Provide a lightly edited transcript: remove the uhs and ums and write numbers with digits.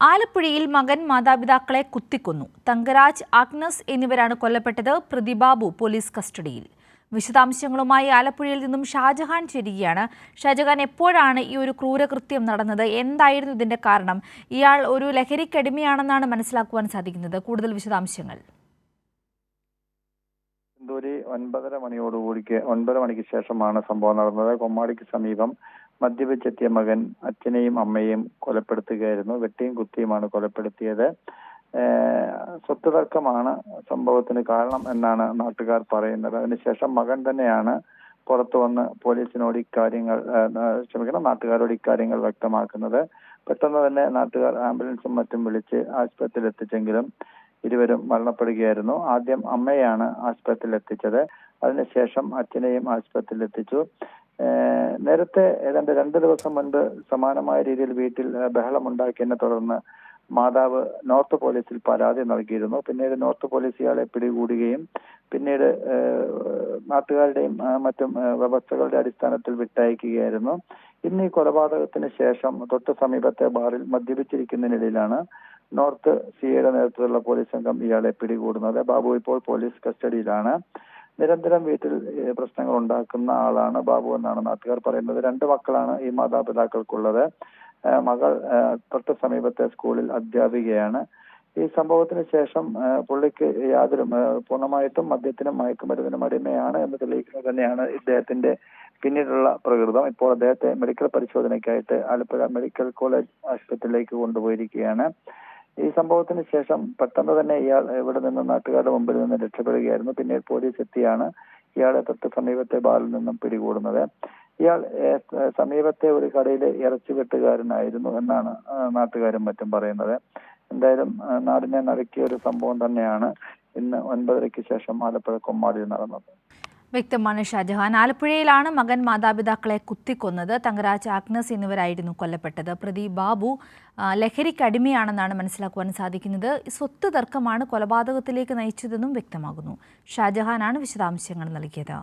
ആലപ്പുഴയിൽ മകൻ മാതാപിതാക്കളെ കുത്തിക്കൊന്നു. തങ്കരാജ്, ആഗ്നസ് എന്നിവരാണ് കൊല്ലപ്പെട്ടത്. പ്രതി ബാബു പോലീസ് കസ്റ്റഡിയിൽ. വിശദാംശങ്ങളുമായി ആലപ്പുഴയിൽ നിന്നും ഷാജഹാൻ ചേരുകയാണ്. ഷാജഹാൻ, എപ്പോഴാണ് ഈ ഒരു ക്രൂരകൃത്യം നടന്നത്? എന്തായിരുന്നു ഇതിന്റെ കാരണം? ഇയാൾ ഒരു ലഹരിക്കടിമയാണെന്നാണ് മനസ്സിലാക്കുവാൻ സാധിക്കുന്നത്. കൂടുതൽ വിശദാംശങ്ങൾ. 9:30 മണിക്ക് ശേഷമാണ് സംഭവം നടന്നത്. കൊമ്മാടിക്ക് സമീപം മദ്യപിച്ചെത്തിയ മകൻ അച്ഛനെയും അമ്മയെയും കൊലപ്പെടുത്തുകയായിരുന്നു. വെട്ടിയും കുത്തിയുമാണ് കൊലപ്പെടുത്തിയത്. സ്വത്ത് തർക്കമാണ് സംഭവത്തിന് കാരണം എന്നാണ് നാട്ടുകാർ പറയുന്നത്. അതിനുശേഷം മകൻ തന്നെയാണ് പുറത്തു വന്ന് പോലീസിനോട് നാട്ടുകാരോട് ഇക്കാര്യങ്ങൾ വ്യക്തമാക്കുന്നത്. പെട്ടെന്ന് തന്നെ നാട്ടുകാർ ആംബുലൻസും മറ്റും വിളിച്ച് ആശുപത്രിയിൽ എത്തിച്ചെങ്കിലും ഇരുവരും മരണപ്പെടുകയായിരുന്നു. ആദ്യം അമ്മയാണ് ആശുപത്രിയിൽ എത്തിച്ചത്. അതിനുശേഷം അച്ഛനെയും ആശുപത്രിയിൽ എത്തിച്ചു. നേരത്തെ ഏതാണ്ട് 2 ദിവസം മുൻപ് സമാനമായ രീതിയിൽ വീട്ടിൽ ബഹളമുണ്ടാക്കിയതിനെ തുടർന്ന് മാതാവ് നോർത്ത് പോലീസിൽ പരാതി നൽകിയിരുന്നു. പിന്നീട് നോർത്ത് പോലീസ് ഇയാളെ പിടികൂടുകയും പിന്നീട് നാട്ടുകാരുടെയും മറ്റും വ്യവസ്ഥകളുടെ അടിസ്ഥാനത്തിൽ വിട്ടയക്കുകയായിരുന്നു. ഇന്ന് ഈ കൊലപാതകത്തിന് ശേഷം തൊട്ട് സമീപത്തെ ബാറിൽ മദ്യപിച്ചിരിക്കുന്നതിനിടയിലാണ് നോർത്ത് സിഐയുടെ നേതൃത്വത്തിലുള്ള പോലീസ് സംഘം ഇയാളെ പിടികൂടുന്നത്. ബാബു ഇപ്പോൾ പോലീസ് കസ്റ്റഡിയിലാണ്. നിരന്തരം വീട്ടിൽ പ്രശ്നങ്ങൾ ഉണ്ടാക്കുന്ന ആളാണ് ബാബു എന്നാണ് നാട്ടുകാർ പറയുന്നത്. 2 മക്കളാണ് ഈ മാതാപിതാക്കൾക്കുള്ളത്. മകൾ തൊട്ട് സമീപത്തെ സ്കൂളിൽ അധ്യാപികയാണ്. ഈ സംഭവത്തിന് ശേഷം പുള്ളിക്ക് പൂർണ്ണമായിട്ടും മദ്യത്തിനും മയക്കുമരുന്നിനും അടിമയാണ് എന്ന് തെളിയിക്കുന്നത് തന്നെയാണ് ഇദ്ദേഹത്തിന്റെ പിന്നീടുള്ള പ്രകൃതം. ഇപ്പോൾ അദ്ദേഹത്തെ മെഡിക്കൽ പരിശോധനയ്ക്കായിട്ട് ആലപ്പുഴ മെഡിക്കൽ കോളേജ് ആശുപത്രിയിലേക്ക് കൊണ്ടുപോയിരിക്കുകയാണ്. ഈ സംഭവത്തിന് ശേഷം പെട്ടെന്ന് തന്നെ ഇയാൾ ഇവിടെ നിന്ന് നാട്ടുകാരുടെ മുമ്പിൽ നിന്ന് രക്ഷപ്പെടുകയായിരുന്നു. പിന്നീട് പോലീസ് എത്തിയാണ് ഇയാളെ തൊട്ട് സമീപത്തെ ബാറിൽ നിന്നും പിടികൂടുന്നത്. ഇയാൾ സമീപത്തെ ഒരു കടയിലെ ഇറച്ചി വെട്ടുകാരനായിരുന്നു എന്നാണ് നാട്ടുകാരും മറ്റും പറയുന്നത്. എന്തായാലും നാടിനെ നടുക്കിയ ഒരു സംഭവം തന്നെയാണ് ഇന്ന് 9:30 ശേഷം ആലപ്പുഴ കൊമ്മാടിയിൽ നടന്നത്. വ്യക്തമാണ് ഷാജഹാൻ. ആലപ്പുഴയിലാണ് മകൻ മാതാപിതാക്കളെ കുത്തിക്കൊന്നത്. തങ്കരാജ്, ആഗ്നസ് എന്നിവരായിരുന്നു കൊല്ലപ്പെട്ടത്. പ്രതി ബാബു ലഹരിക്കടിമയാണെന്നാണ് മനസ്സിലാക്കുവാൻ സാധിക്കുന്നത്. സ്വത്ത് തർക്കമാണ് കൊലപാതകത്തിലേക്ക് നയിച്ചതെന്നും വ്യക്തമാകുന്നു. ഷാജഹാനാണ് വിശദാംശങ്ങൾ നൽകിയത്.